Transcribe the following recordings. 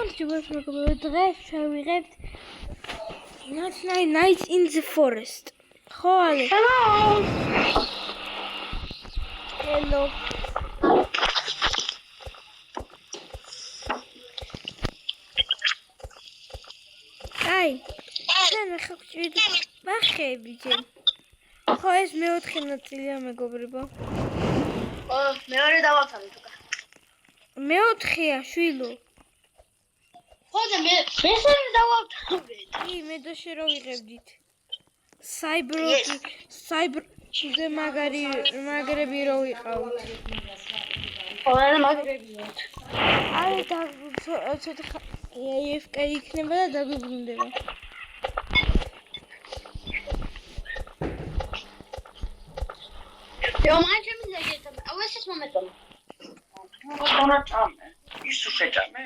დღეს შევიღებთ Nights in the Forest. ხო ალე. Hello. აი, შენ ახლა გჭირდა ბახები ჯერ. ხო ეს მეოთხე ნაწილია მეგობრებო. მეორე დავავთავეთ უკან. მეოთხეა შვილო. ხოზე მე მესამე დავავთავეთ. კი, მე და შე რო ვიღებდით. საიბრზე მაგრები რო ვიყავთ. ხო, მაგრებია. აი და ცოტა AFK იქნება და დაგვიბრუნდება. Roman ჩემი ზეგეთ. ავესეს მომეწონა. მოწონა ჭამე. ისუ შეჭამე.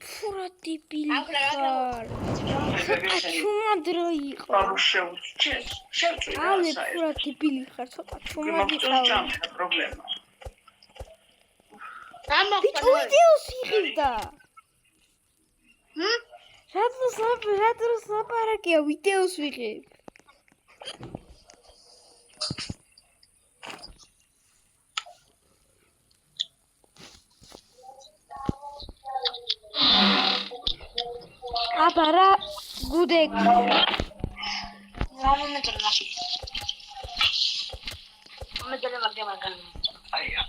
ფურა დებილი ხარ. ჩუმადრო იყო. აუ შეუჩეს. შევწვი. ალე ფურა დებილი ხარ, ცოტა ჩუმადი მოწონა ჭამე პრობლემა. ბიჭო ვიდეოს იღებდა. რატო საპარაკია ვიდეოს ვიღებ. აბარა გუდეკ მომეწონა. მომეწონა მაგან. აია.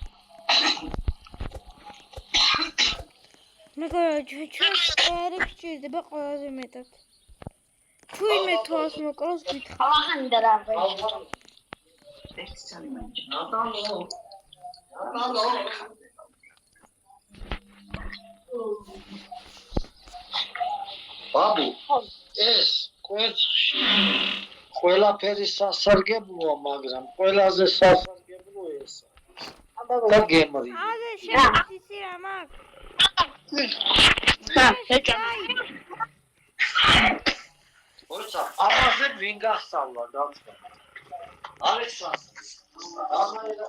მეგობრებო, ჩვენს ერებს ჭირდება ყველაზე მეტად. თუიმე თავს მოკროს გითხრა. ახან და რა ვე. ეს ძალიან მაინც. ბაბუ, ეს კვერცხში ყველაფერი სასარგებლოა, მაგრამ ყველაზე სასარგებლო ესა. და გემრი. ალე შეიცი რა მაგ. ოცა, ამაზე ვინ გასწავლა დაწყო. ალექსანდრე.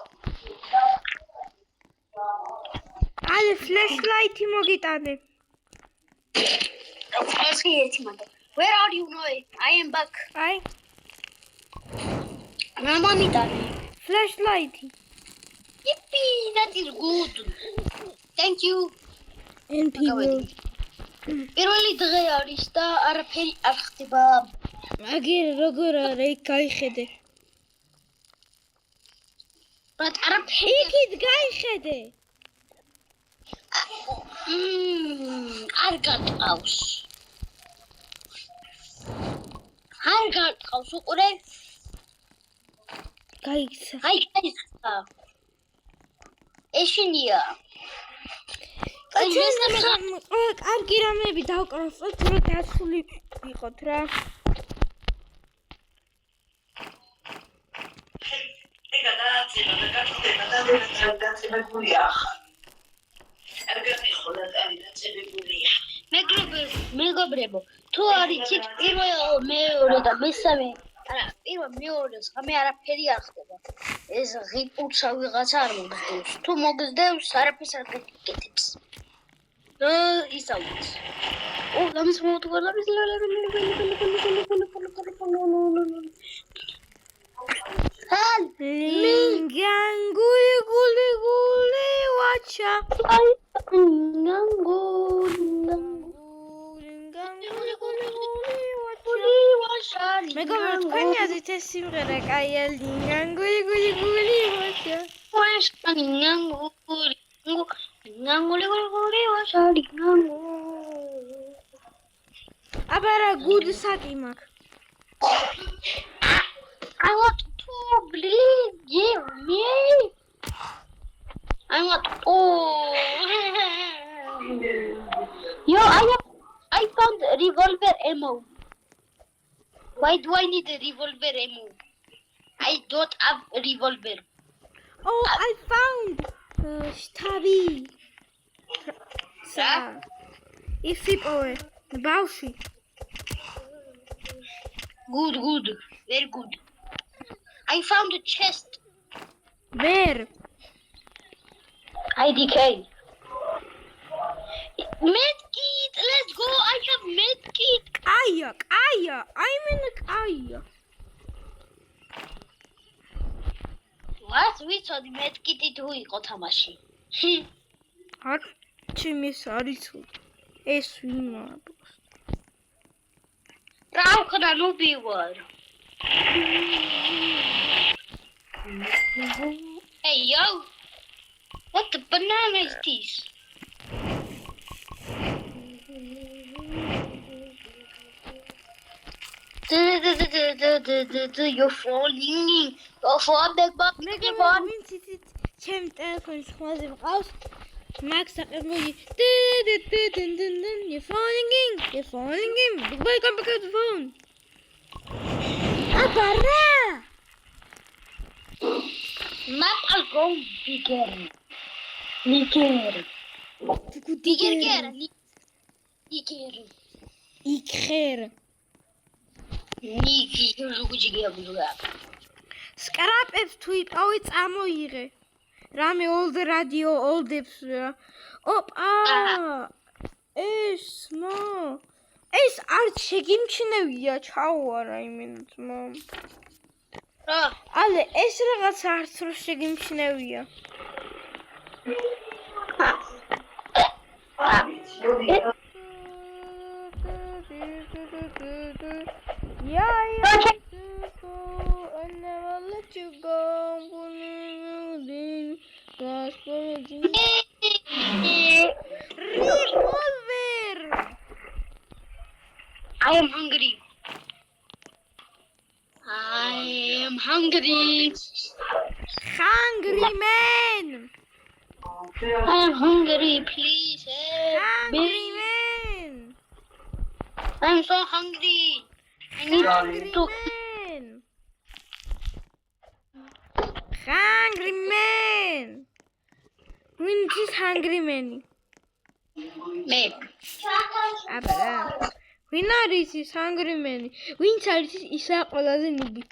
ალე ფლეშლაითი მოგიტანე. Where are you, Noe? I am back. აი, Ramamidane. ფლეშლაითი. Yippee, that is good. Thank you. NPV. პირველი დღე არის და არაფერი არ ხდება. მაგერ როგორ არა იქ გაიხედე. But არაფერი იქით გაიხედე. არ გატყავს. არ გატყავს უყურე. გაიქცა. აი გაიქცა. ეშინია. კარგი რამეები დავკრავს, რომ დასული იყოთ რა. ეგა დააწყება და გაწდება და დაწებებულია ახლა. არგანი ხოლმე დაწებებულია. მეგობრებო, თუ არიცით მეორე და მესამე, არა, მეორე ღამე არაფერი არ ხდება. ეს ღიპუცა ვიღაცა არ მოგდევს. თუ მოგდევს, არაფერს არ გეკეთებს. ისაუბრეთ. ლამის მოთხოვნა ლინგან გული ვაჩა. მეგობრებო, თქვენი აზრით ეს სიმღერა კაია ლინგან გული ვაჩა. აბარა გუდ საკი მაქვს. I want to bleed, give me. I want. Oh. Yo, I found revolver ammo. Why do I need a revolver ammo? I don't have a revolver. Oh, I found შტაბი. ის იპოვე ბავში. Good, very good. I found a chest. Where? IDK. Medkit, let's go. I have medkit. კაია, I mean კაია. What? ვიცოდი medkit-ი თუ იყო თამაში. არ ჩემს არის ეს ვინმე? რა ვქნა ნუბი ვარ. Hey yo. What the banana is this? You're falling. You're falling back. ვინც იცით ჩემ ტელეფონის ხმაზე მყავს Max saqemuli. You're falling in. Boy, come back to the phone. Apara. Map go bigger. Ikher. Niki, ზუგუჯიგია ბუზუგა. Scarapებს თუ იპოვე წამოიღე. Rame old radio oldებს. Opa! ეს არც შეგიმჩნევია, ჩაუარა იმენთ მომ. რა? Ale, ეს რაღაც არც რო შეგიმჩნევია. Yeah. I never let you go. Revolver. I am hungry. Hungry man. I am hungry, please help me. Hungry man. I'm so hungry. I need Hungry to. man. Hungry man. Which is hungry man? Make. Abra. Win არის ის hungry man? Wins არის ისა ყველაზე ნუბი?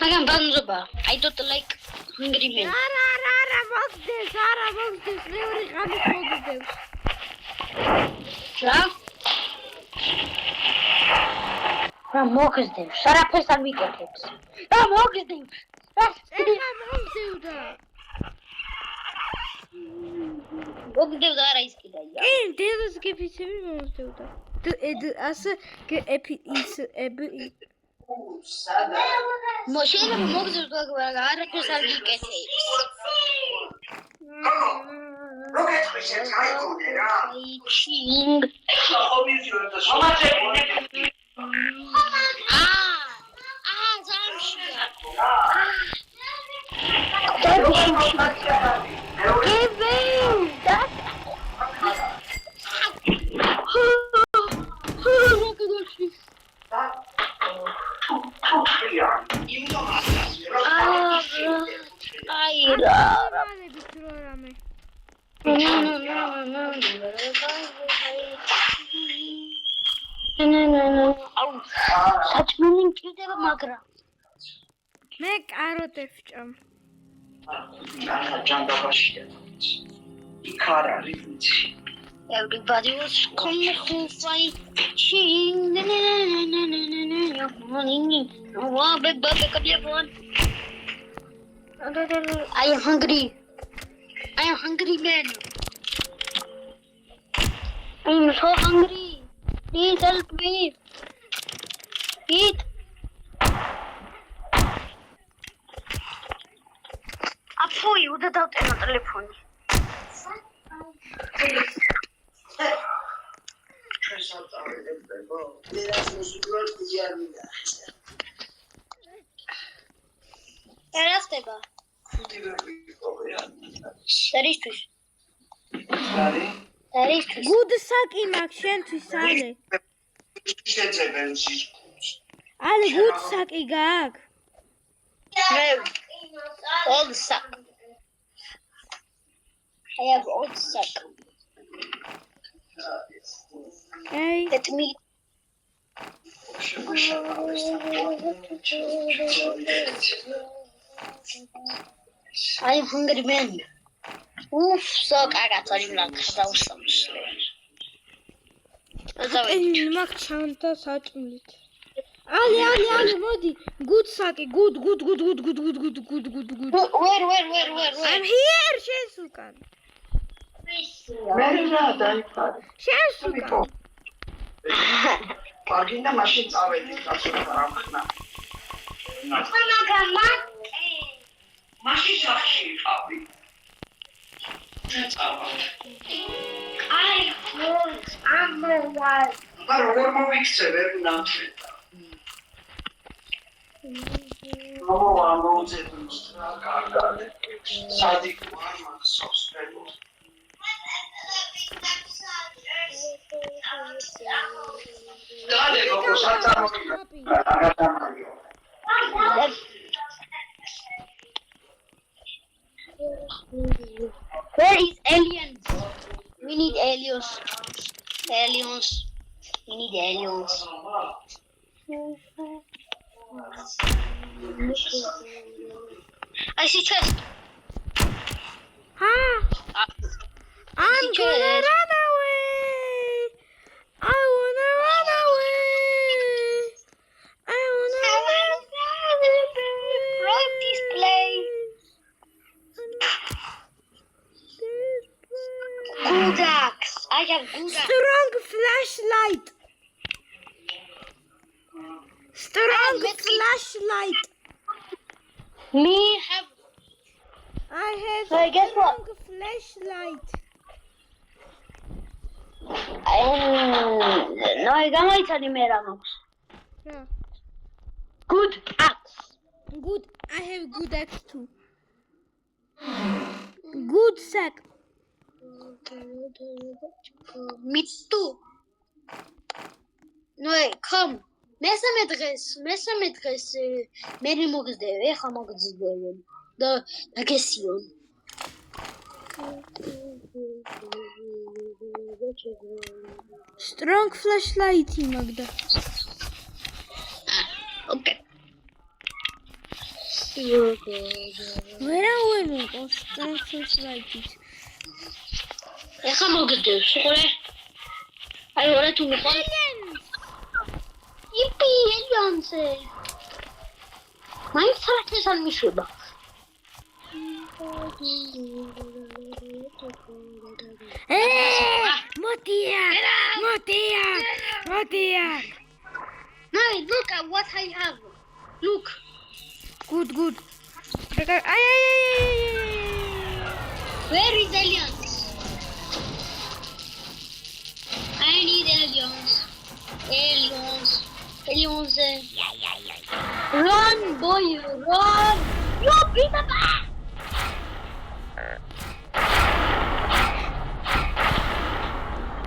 მაგრამ ბანზობა. I don't like hungry men. არა, მოგდეს, მეორე ხალხი მოგდებს. რა? რა მოგდებს? არაფერს არ მიკეთებს. რა მოგდებს? ეხა მომდევდა. მოგდევდა არა ის კიდეა. კი, დედას გიფიცები მომდევდა. ასე შეიძლება მოგდებს, მაგრამ არაფერს არ მიკეთებს. Fighting. Zamshia. Such meaning კიდევ მაგრა. მე კაროტებს ჭამ. ჯანდაბაშია. იქ არ არის ვიცი. Everybody was coming to fight. I am hungry. Man. I am so hungry. Please help me. Eat. Apoi, uite dau telefonul. Care asta ba. Săristui. Good saki max შენთვის ale. Ale good saki gag. Old sack. I have old sack. Hey. Let me. I am hungry man. უფ, სო კაკაც არის მლაკა დაუსამშლე. მაგ ჩანთა საჭმლით. ალი, მოდი. გუდსაკი, გუდ. ვერ. I'm here, შენს უკან. მე რა დაიფარე. შენს უკან. პარკინგდა მაშინ წავედი, გასულა რა ხნა. მაშინ სახში ვიყავი. როგორ მოვიქცე ვერ ნამშვიდა. მოუძებნოს რა კარგად. სადიკ არ მახსოვს ფერმო. დადე გოგო საწარმოია. Where is aliens? We need aliens. We need aliens. I see chest. I'm gonna run away. I wanna run away. Right display. Godax. I have Godax. Strong flashlight. Flashlight. Me have. I have Hey, guess what? strong flashlight. No, I can't Yeah. Good axe. Good. I have good axe too. Good sack. Me too. No, come. მესამე დღეს მე მოგზდები, ხა მოგზდები. და გესიონ. Strong flashlight მაგდა. Okay. ვერა strong flashlight. ეხა მოგზდები, ხოლე. აი, ორე თუ მიყოლ. Yippee, aliens! Main sarakes al mishuba. Motia! No, look at what I have. Look. Good. Where is aliens? I need aliens. Aliens. Run, boy, run! You beat the back!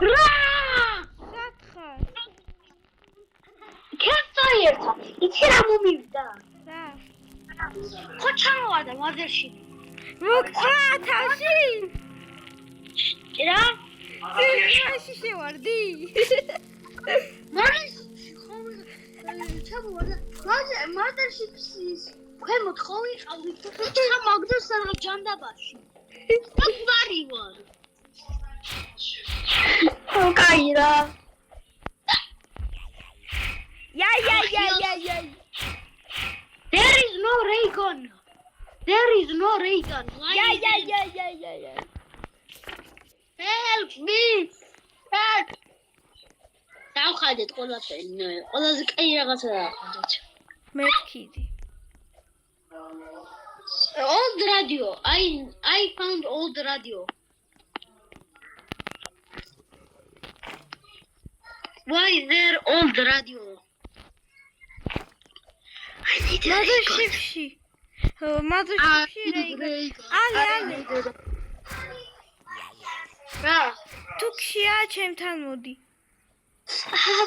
Run! Campfire! It's here, I'm moving down. What's wrong with the mothership? Look, Tashi! Yeah? Tashi, Wardi. Mothership is ქვემოთ ხო ვიყავით და მაგდას რა ჯანდაბაში. What was? Okay, რა. Yeah. There is no ray gun. Yeah. Help me. Help. დავხადეთ ყველაფერი. ყველაზე კაი რაღაცა დავხადეთ. მეთქიდი. Old radio. I found old radio. Why is there old radio? I need a Mothership. Ale. რა? თუქშია ჩემთან მოდი.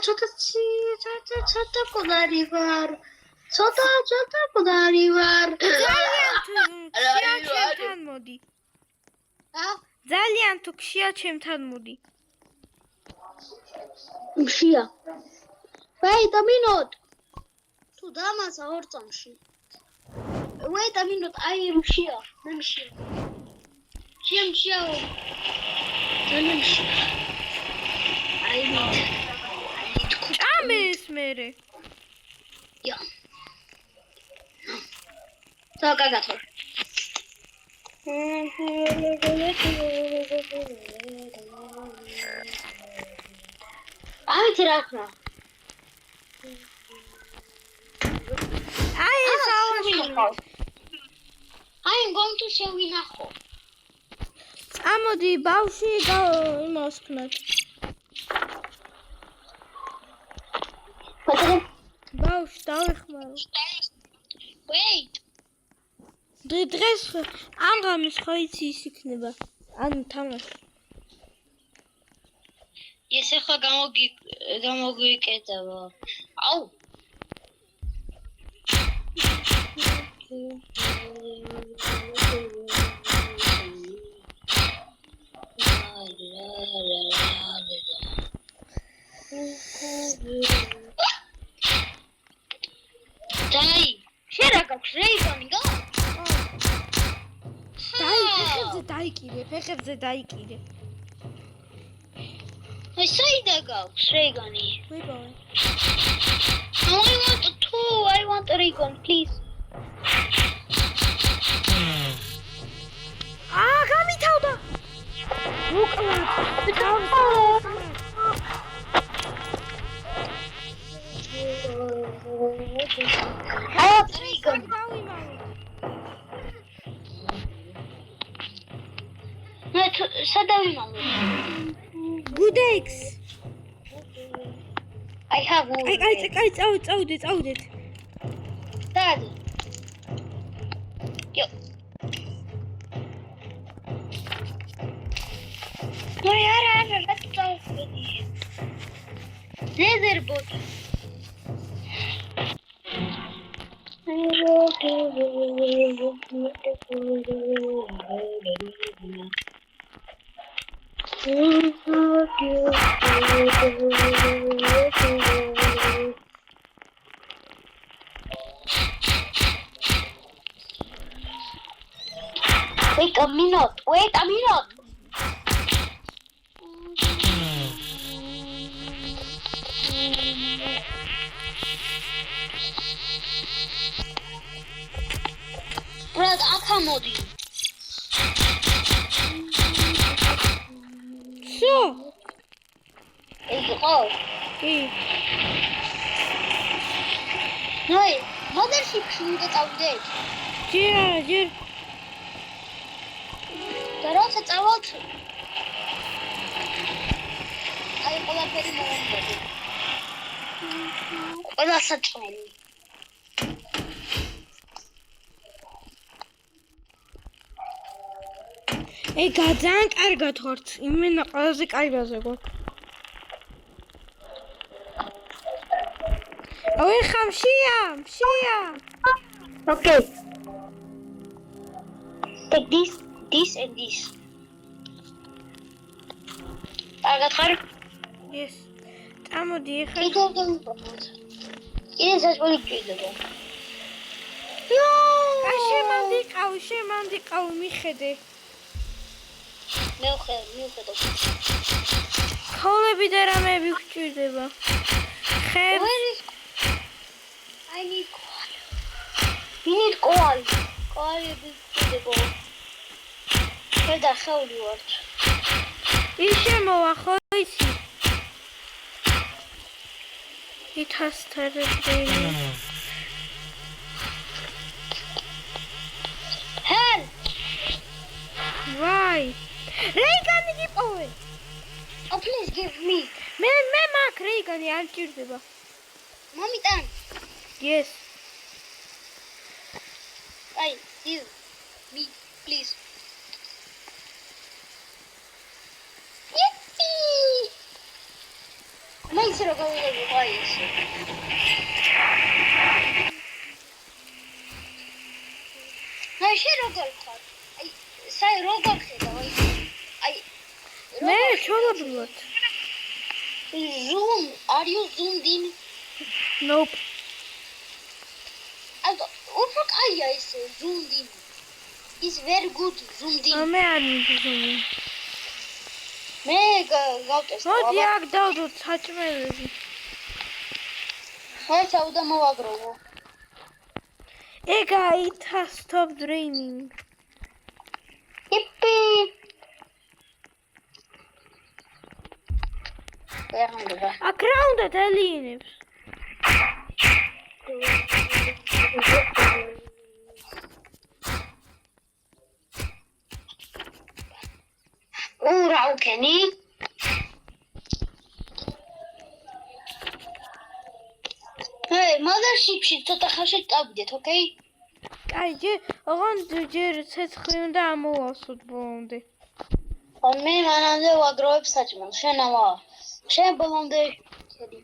ცოტა კოდარი ვარ. ცოტა კოდარი ვარ. ძალიან ჩემთან მოდი. ძალიან თუქშია ჩემთან მოდი. მშია. Wait a minute. თუ დამაცა ორ წამში. Wait a minute, I am here. მე მშია. შემშაო. ძალიან ამის მერე. Ja. So, კარგად ვარ. აი რა ხნა. აი ეს ავაშ. I'm going to შევინახო. ამოდი ბავში იმას ვქნათ. ბავშვი დავეხმარო. Wait. დღეს ამ ღამეს ხო იცი ის იქნება. ანუ თამაში. ეს ახლა გამოგვიკეთება. აუ. დაი, შენ რა გაქვს რეიგანი გა? ფეხებზე დაიკიდე. აი საიდან გაქვს რეიგანი? ვიპოვე. I want a Raygun, please. გამითავდა. მოკლედ. I want a Raygun. სადავიმალო? Good-X. I have one. აი წავდეთ. Dad. Yo. No, let's go. Leatherbot. Wait a minute. Brad, akamodi. Всё. Ego. კი. ნოი, მოდერშიპ შევიდე წავიდეთ. ჯერ. და როცა წავალთ აი ყველაფერი მოვამბობ. ყველა საჭმელი. ძალიან კარგად ხართ. იმენა ყველაზე კარგაზე გვაქვს. ой, хамშია. Okay. Take this and this. კარგად ხარ? Yes. ამოდი ეხლა. კიდე საჭმელი გჭირდება. შემანდიყავ მიხედე. მიუხედო. ხოლები და რამეები გჭირდება. I need coal. We need coal. Coal-ები გჭირდება. და ხეული ვართ. ის შემოვა ხო იცი? ითასთერებელი. Help! Why? რეიგანი გიპოვე. Oh, please give me. მე მაგ რეიგანი არ ჭირდება. მომიტან. Yes. Give me, please. Yippee! Nice to go with the boys. I should have got caught. Say robot. მე ჩოლობლოთ. Zoom. Are you zoomed in? Nope. What are you zoomed in? is very good zoomed in. მე არ მიზუმი. მე გავტესტავ. მოდი აქ დავდოთ საჭმელები. ხერხა უნდა მოვაგროვო. ეგა it has stopped raining. იპი. ერანდა. აქ რა უნდა დალიენებს? რა უკენი? mothership-ში ცოტა ხანში წავიდეთ, ოკეი? კაი, ჯერ ცეცხლი უნდა ამოვასოთ ბოლომდე. მე მანამდე ვაგროვებ საჭმელს, შენ ამა. შენ ბოლომდე შედი.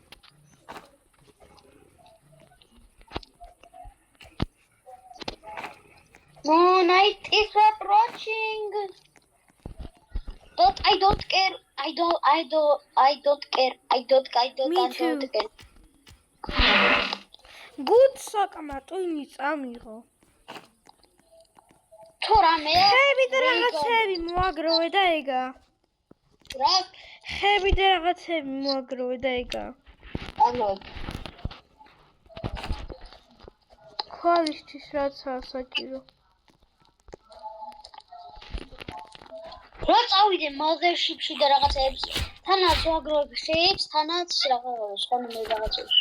No, night is approaching. I don't care. I don't care. Good საკამათო იმის ამიღო. თუ რამე? ხები და რაღაცები მოაგროვე და ეგა. რა? ხები და რაღაცები მოაგროვე და ეგა. ანუ ხვალისთვის რაცაა საჭირო. რა წავიდე mothership-ში და რაღაცებს თანაც ვაგროვებ ხეებს, თანაც რაღაცებს, ხანმე რაღაცებს.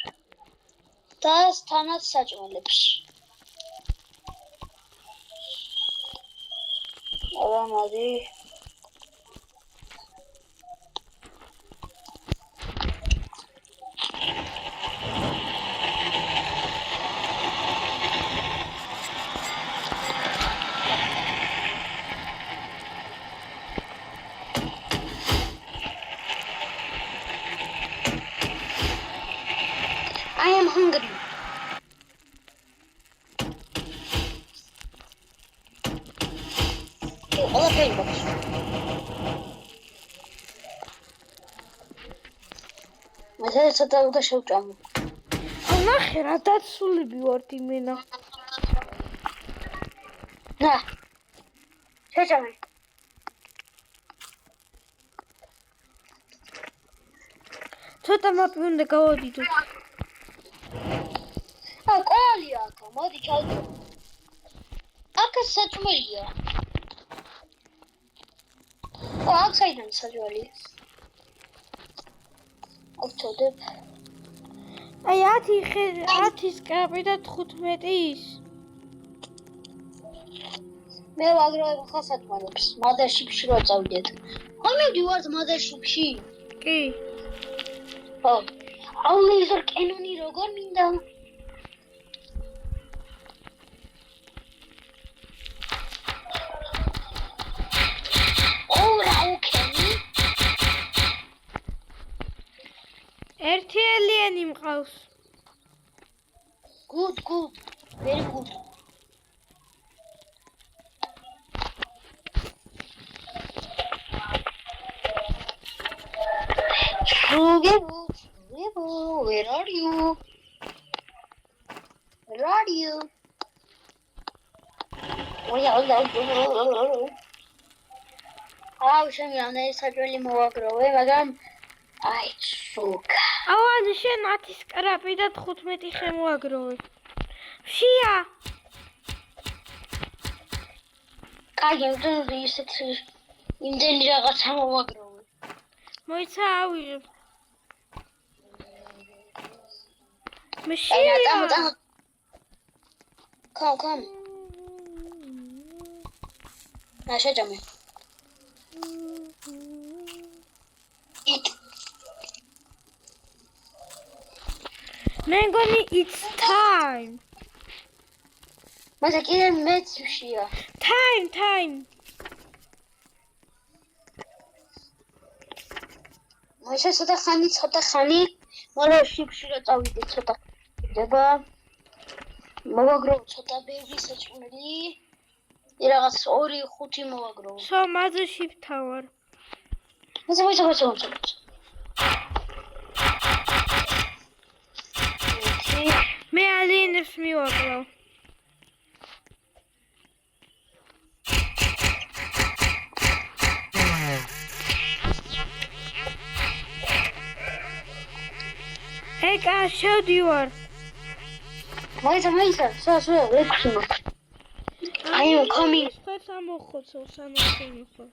და თანაც საჭმელებს. აბა მოდი. I am hungry. All the paint box. Mesela sadavda şevcam. ნახე რა დაცულები ვართ იმენა. Na. Şevcam. ცოტა მაპი უნდა გავადიდოთ. ყოლია აქ, მოდი ჩავდო. აქ საჭმელია. აქ საიდან საჭმელი? აქ ჩოდებ. აი 10-ის კაპი და 15-ის. მე ვაგროვებ ხა საჭმელებს. mothership-ში რო წავიდეთ. ხომედი ვარ mothership-ში. კი. ხო. აუ ლეზერ კენონი როგორ მინდა? ერთი ელიენი მყავს. Good. Very good. Where are you? შენ საჭმელი მოვაგროვე, მაგრამ აი სუკა. ავანე შენ 10-ის კრაპი და 15 ხე მოაგროვე. შია. კაი, ისეთი იმდენი რაღაცა მოვაგროვე. მოიცა ავიღებ. მე შია. Come. შეჭამე. მე მგონი it's time. მაგრამ კიდე მეცშია. Time. მოიცა ცოტა ხანი, მაგრამ შიფში რა წავიდე ცოტა. დება. მოვაგროვ ცოტა ბევრი საჭმელი. რაღაც 2-5 მოვაგროვ. მაზე შიფთავარ. მოიცა. მე ალინებს მივაგროვ. ეკა შევდივარ. მაიცა, სა, ექვსი მაქვს. I am coming. ხეს ამოხოცო სამახსენი ხო.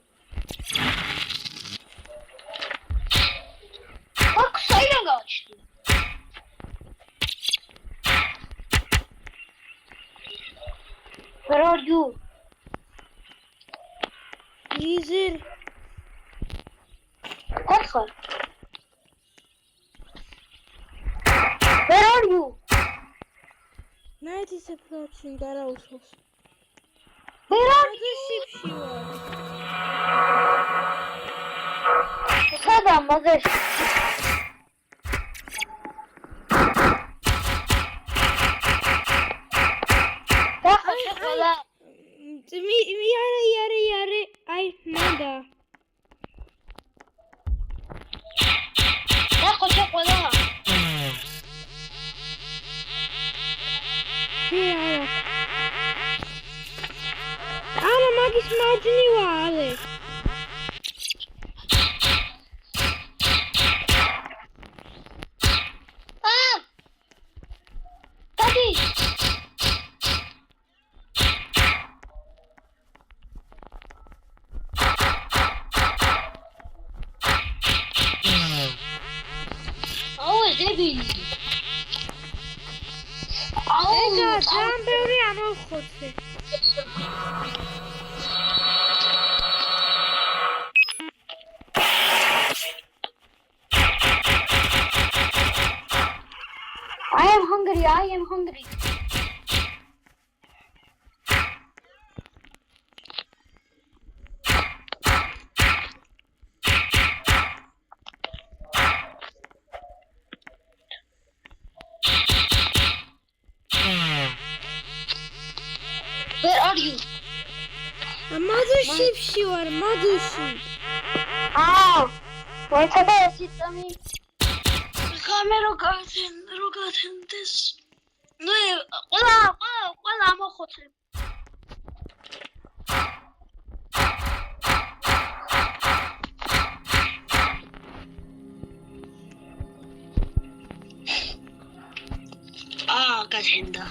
აქ საიდან გავჩნდი? Where are you? იზერ Orcha. Where are you? ნაიდი სეფლოჩინ დარაუსოს. Where are you? შიფში ვარ. სადა მაგას? ახლა შეყოლა. იარე. აი, მანდა. ახლა შეყოლა. არა მაგის მარჯვნი ვარ. დადი. დებილი. ეკა, ძალიან ბევრი ამოვხოცე. I am hungry. Where are you? მადუშიფში ვარ, მადუში. მოიცა და ესიწამი. ხამე როგათენდეს. ნუ, ყველა ამოხოცე. გათენდა.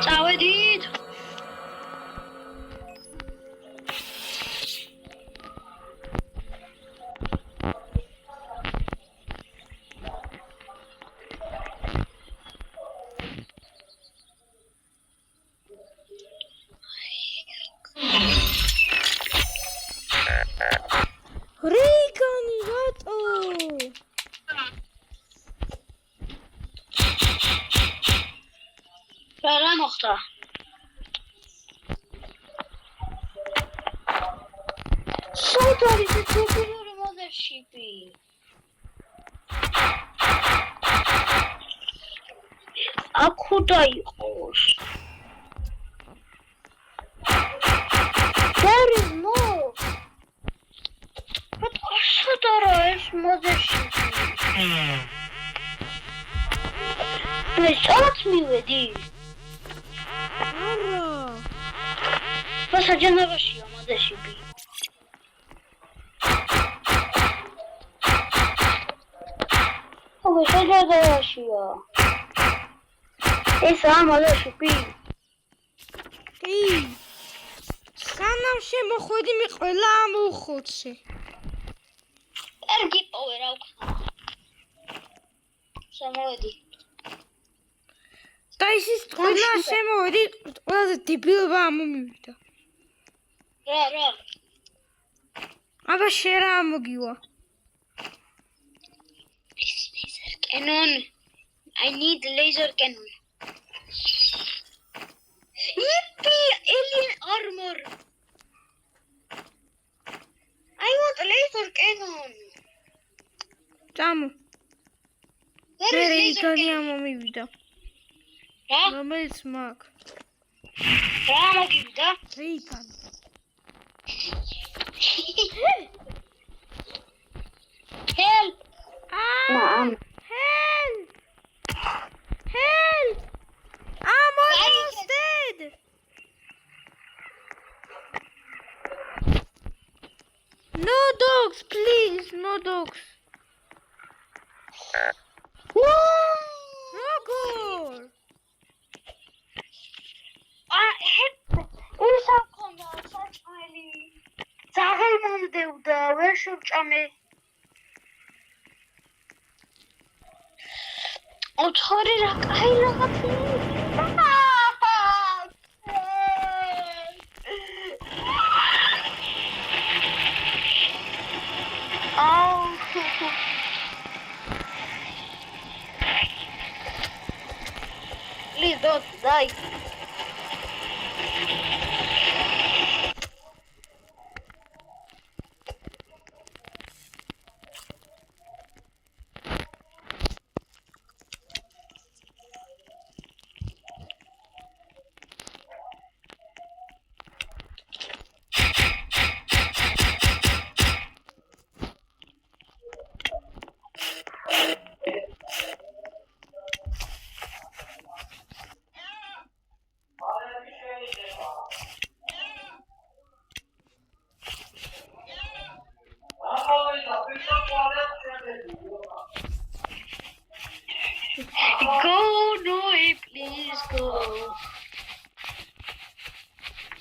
წავედით. რიგანი რატო? რა მოხდა? სად არის ეს დებილური მოდერშიპი? აქ უნდა იყოს. There is more. But სად არა ეს მოდერშიპი? ეს მივედი. არა. სასაჯანოებაშია მოდერშიპი. აბა საჯანოებაშია. ეს მოდერშიპი. კი. სანამ შემოხვედი მე ყველა ამოვხოცე. ერგი პოვე რა ვქნა. შემოვედი. და ისიც ყველა შემოვედი, ყველაზე დებილობა ამომივიდა. რა. აბა შენ რა ამოგივა? Laser cannon. I need laser cannon. Yippee! Alien armor. I want a laser cannon. Tamo. Where is laser რიგანი cannon? ამომივიდა. რა? რომელიც მაგ? რა მოგივიდა? რიგანი. Help! Help! I'm almost dead! No dogs, please, no dogs. როგორ? ის აქონდა საჭმელი. ძაღლი მომდევდა, ვერ შევჭამე. ოთხორი რა კაი რაღაცა. Please don't die. Go, no, please go.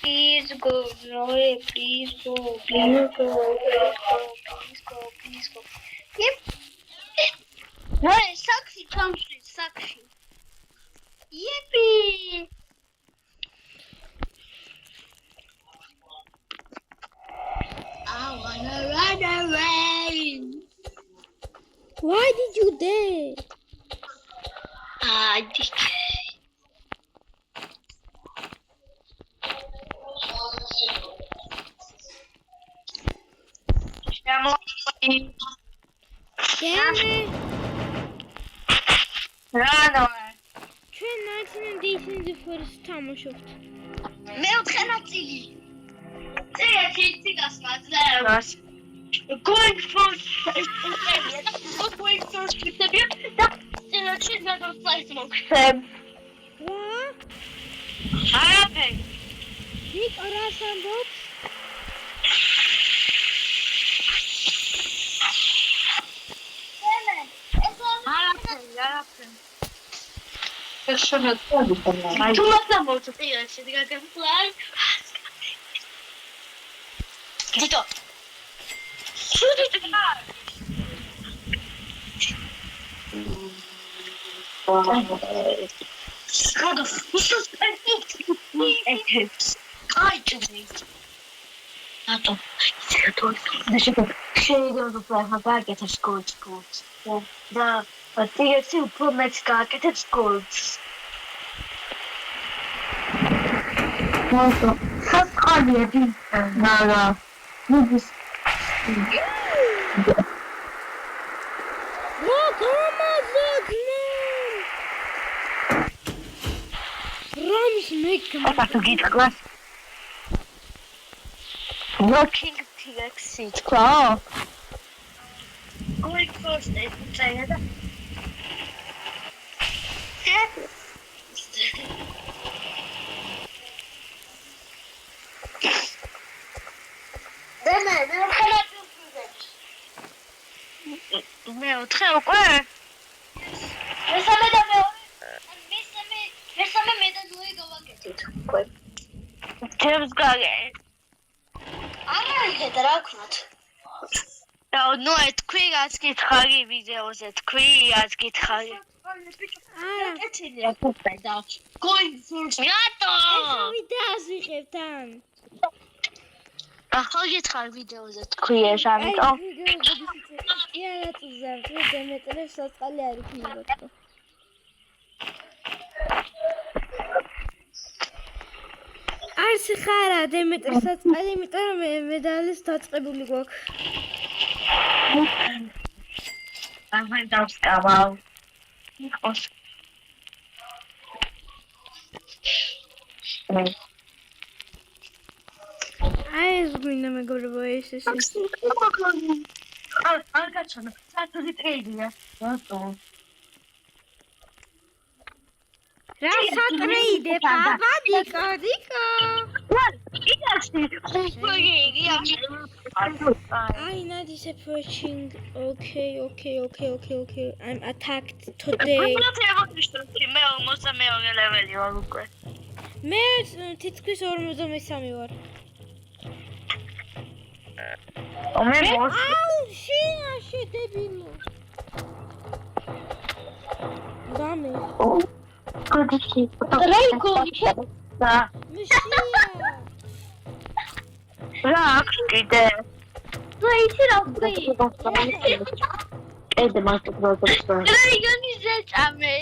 Please go, no, please go. Please go, please go, please go. Yep. No, saxi, Chomsky, saxi. Yippee! I wanna run away. Why did you dare? I did. Gelme. Run away. ჩვენ ნაცნენ დისინი ფორს თამაშობთ. მეოთხე ნაწილი. წიეთი გასმაძლევას. Going first. Going first. და წინაშე გადავწაის მოხდებ. რა? არაფერი. იქ რას ამბობ? არაფერი. Tu manda molto, io se dico che fly. Dito. Schade. Ai, tu vedi. Nato. Deixa eu cheio do plano para que as coisas. Da, tinha sido prometido que as coisas. Nossa, sacanagem aqui. Não. რა გამაზოგნენ? რამის მეკმა. Tu გითხრას. Working TXC თქვა? Going first, წაიადა. მეოთხე უკვე? მესამე და მეორე. მესამე მე და ნუე გავაკეთეთ. უკვე. ჩემს გაგე. არა, ხედა რა ვქნათ. და ნუე თქვი რაც გითხარი ვიდეოზე, თქვი რაც გითხარი. არა, კეთილია უკვე და going first. რატო? ვიდეოს ვიღებ თან. ახლა გითხარ ვიდეოზე თქვი ეს ამიტომ. იარა წუზავთ, დემეტრე საწყალი არ იქნებოდა. არც ხარა დემეტრე საწყალი, იმიტომ რომ მედალის დაწყებული გვაქვს. ამან დავსკავალ. იყოს. აი ეს გვინდა მეგობრებო ეს. არ გაჩვენა. საათი ტრეიდია. რატო? რა სატრეიდე? ბაბა დიკო. I'm not approaching. Okay. I'm attacked today. მე თითქმის 53 ვარ. აუ, შინაში დებილო. დამე. რაიკო რა აქვს კიდე? იცი რა ვქი? ედე მას პროდუქტი. რაიგანი ზეჭამე.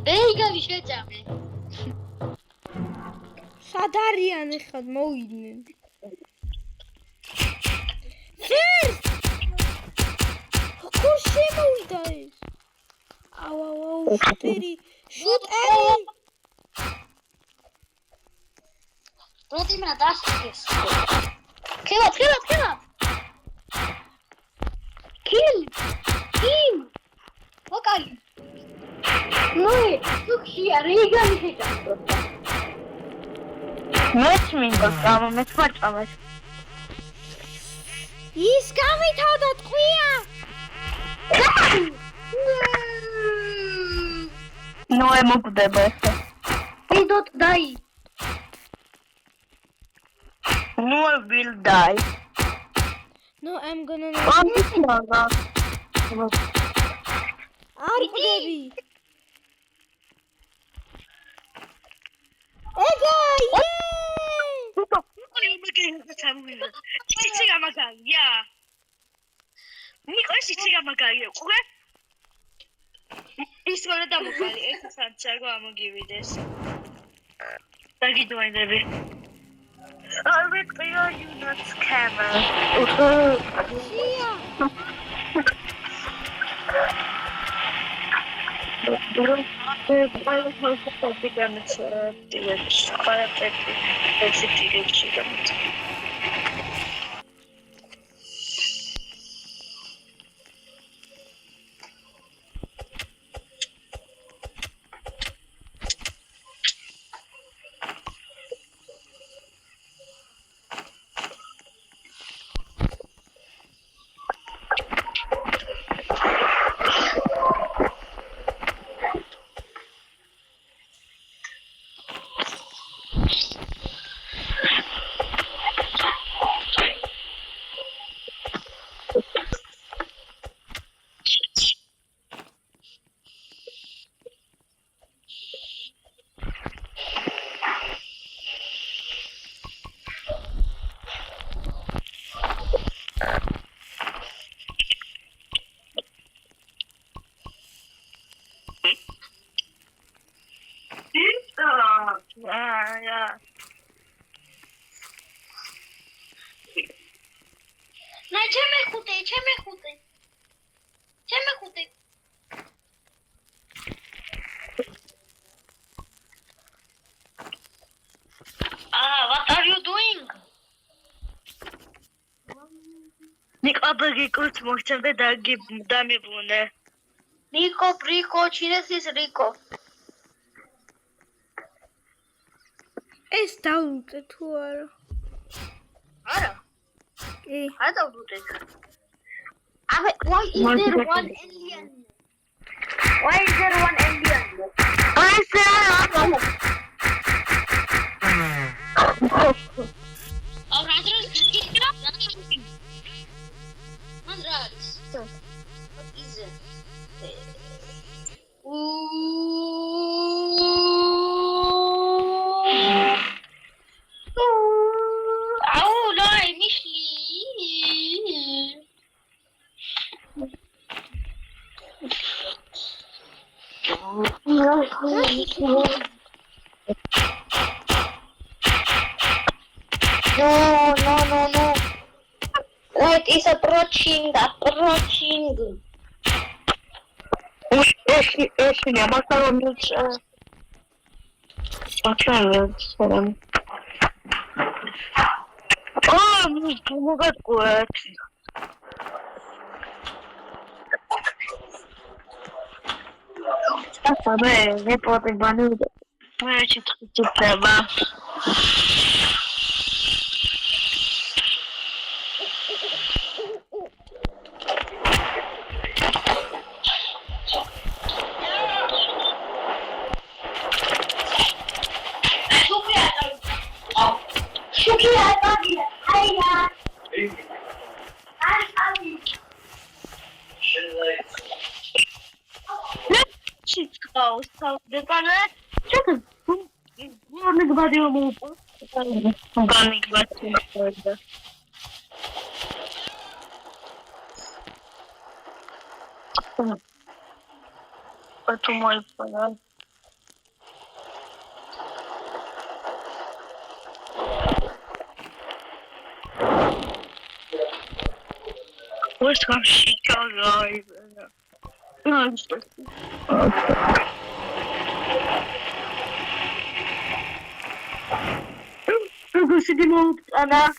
რაიგანი შეჭამე. სად არიან ახლა მოვიდნენ? First! Πώς შემოვიდა ეს? აუ, შუტერი. როდიმა დასწეს. ქელა. Kill. ვოკალი. ნოე, სუქია, რეგანი შეჭამე. მეც მინდა გამომეც ვაჭამეს. ის გამითავდა ტყვია. ნოე მოკვდება ესე. ვიდოთ დაი. ნოე will die. No, I'm gonna ამიტომაა. არ ყვდები. ეგა, ჩემეხუტე. What are you doing? ნიკაბაგი კურთ მოხდა და დამიბუნე. Rico, ჩინეთის Rico. ეს დავუტე თუ არა? არა. კი. არ დავუტე. Why is there one alien? Why is there one alien? What is it? No. Right, it's approaching. Esse не могла быть. Почему? მოგატყუეთ. ასაბე, რეპორტებანი უნდა. მე ჩიტდება. ჩიტყავს თავდეპანე. ჩეკ. მე გბადიო მოუპო. განიგბადი. Atu mai pana. What's going on? No, I'm just. Aku sedih mau anak.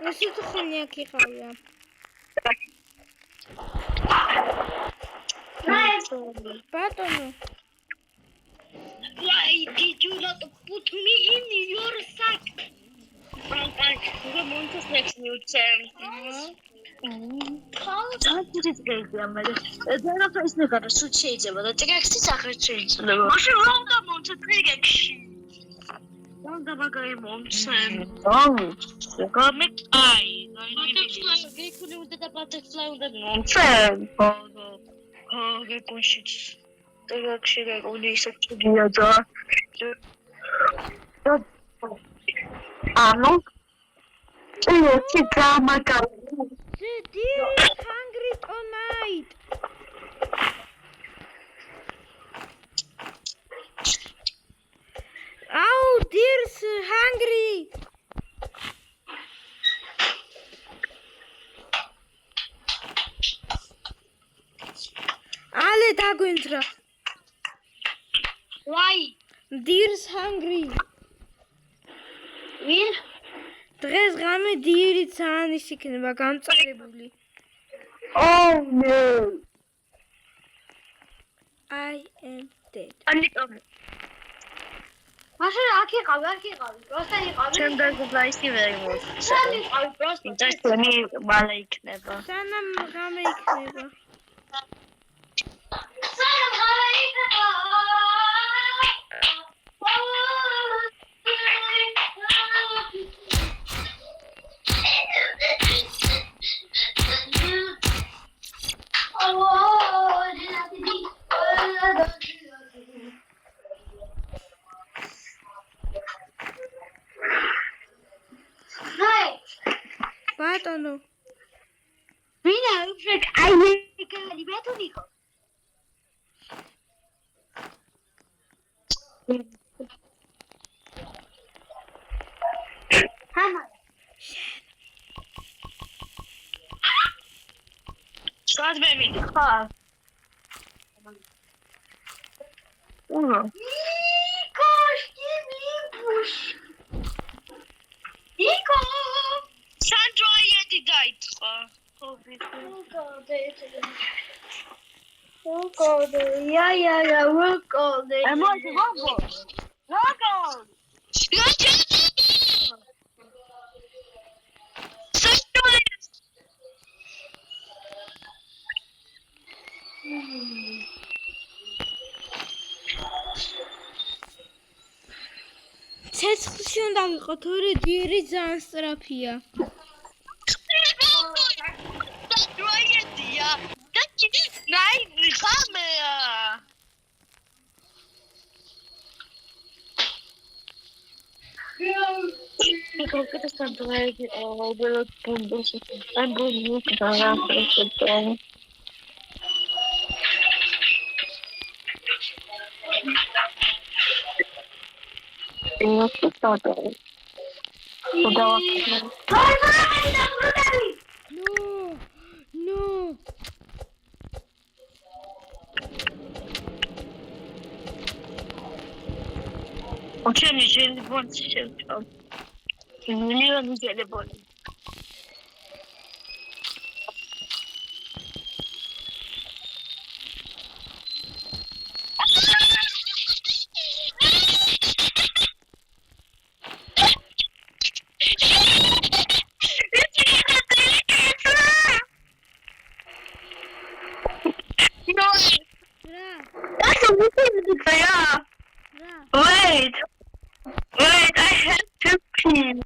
εσύ το χρονιακή χάλια. Πάτωνο. Why did you not put me in your sack? We're going to flex new term. Δεν θα είναι κατά σου τσέιτζεβα, δεν θα έχεις άκρη τσέιτζεβα. Όχι, ρόντα μόντε τρίγεξι. Ρόντα βαγαί μόντσεν. Κόμικ άι. Βέικουνε ούτε τα butterfly ούτε μόντσεν. Βέικουνσιτς. Τρίγεξι βέικουνε είσαι τσιγιατζα. Άνω. Τι κάμα κάνω. The deer is hungry all night. Oh, deer's hungry. Ale daguntra. Why? Deer's hungry. Will? დღეს ღამე დიერი ძალიან იქნება გამწარებული. Oh no. I am dead. ანიკამე. მაშინ აქ იყავი. პროსტა იყავი. ჩემ დაიში ვერ იმოხდა. იყავი პროსტა. ინტერესტი მალე იქნება. სანამ ღამე იქნება. ბატონო. ვინა უფრე კაი ბატონიკო. ჰამა. Շատ მემიდი ხარ. უნა. იკო. სანდროიედი დაიწყო. We'll go there. Yeah, we'll go there. I'm on the robot. Robot. ცეცხლში უნდა ვიყო, თორე დიერი ძალიან სწრაფია. სანდროიედია. ნაი ხამეა. Because it's something over Windows. I'm going to use it. What's the start of it? No. ჩემი ჟელიბონი შევწავ. მილიონი ჟელიბონი. Wait, I have to pee.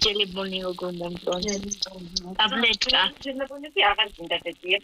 Jeliboni როგორ მომწონს? ტაბლეტა. ჟელიბონები აღარ გინდა დედია.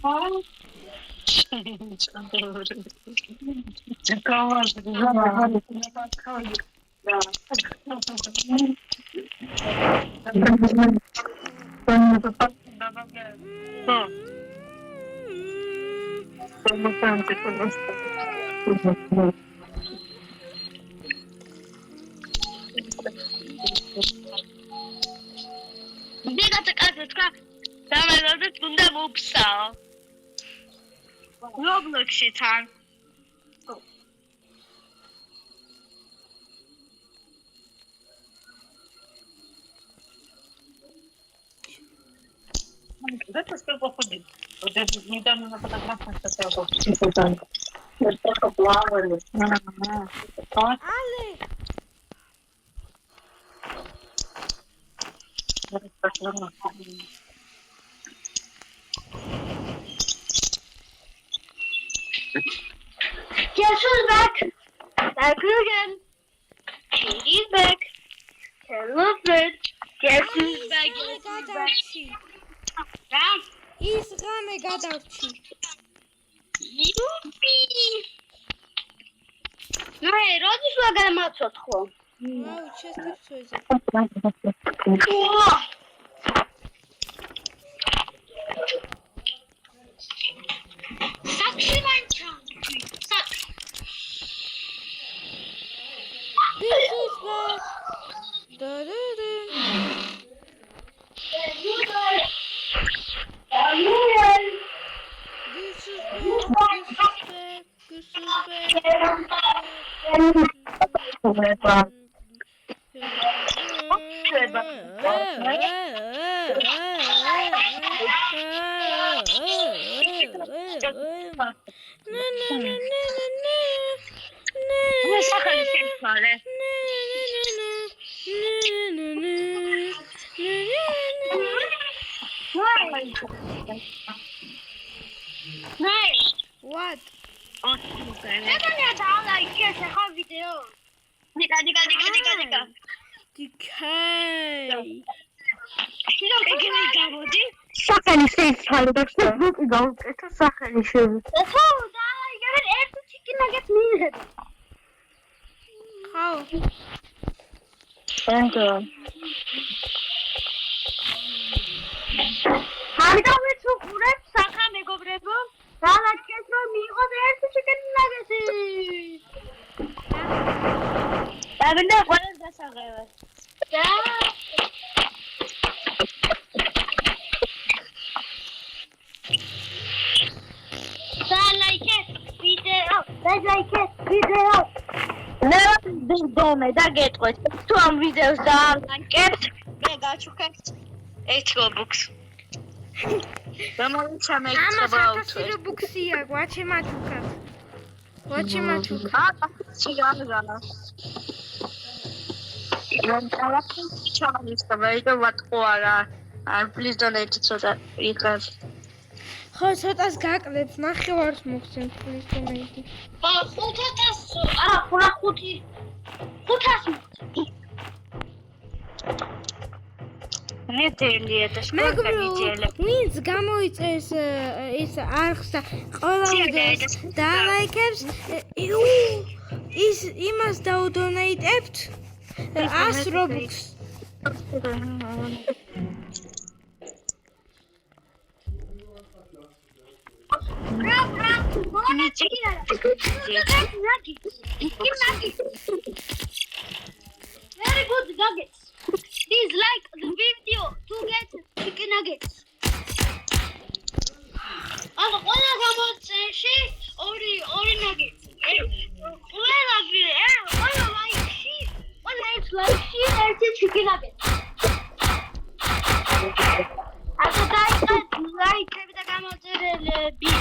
მეგათა კაცო თქვა დამეორდეთ უნდა მოფსაო. Roblox-ში თან. That's a still pochodzi. Odeszli niedawno na fotografię z tego. Jest trochę plawy. Ale Guess who's back? Back again. Katie's back. Hello, friend. Guess who's back? გადავში. ის ღამე გადავში. Hey, როდის ვაგარ მაცოცხლო? აუ, შესწევზე. Sakshi mancha. This is what. Da-da-da. This is back. What? Decay. სახელი შეიძლება Facebook-ი გავუკეთო სახელი შეიძლება. ხო, და იგივე ერთი ჩიკინაგეთ მიიღეთ. How? Thank-you. ამიტომაც უყურებ სახა მეგობრებო. დალაგეთ რომ მიიღოთ ერთი ჩიკინაგეთი. და მინდა ყველას დასაღებად. და ვიდეო. ნე დაგეტყვით. თუ ამ ვიდეოს დაალანკებთ, მე გაჩუქებთ 1 Robux. გამოიცა მე ამას ბუქსია, გვაჩემაჩუკა. ჩიგანგანა. Please donate so that you can. ხო, ცოტას გაკლებს, ნახევარს მოგცემ, please donate. 500 არა, 500 ნედელია და შეგანიძიელე. ვინც გამოიწეს ის არხს და ყოველდღეს დალაიქებს, ის იმას დაუდონეიტებთ. 100 Robux. Very good nuggets. Please like the video to get chicken nuggets. Also, ყველა გამოწეში ორი nuggets. ყველა ლაიქში, ყველა ერთ ლაიქში ერთი chicken nuggets. Also, დაიწყეთ ლაიქები და გამოწერილები.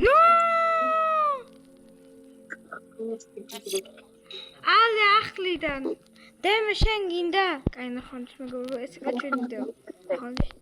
No! Ale ახლიდან. დემე შენ გინდა? კაი ნახონთ მეგობრებო, ეს გაჩვენიდო. ხონი.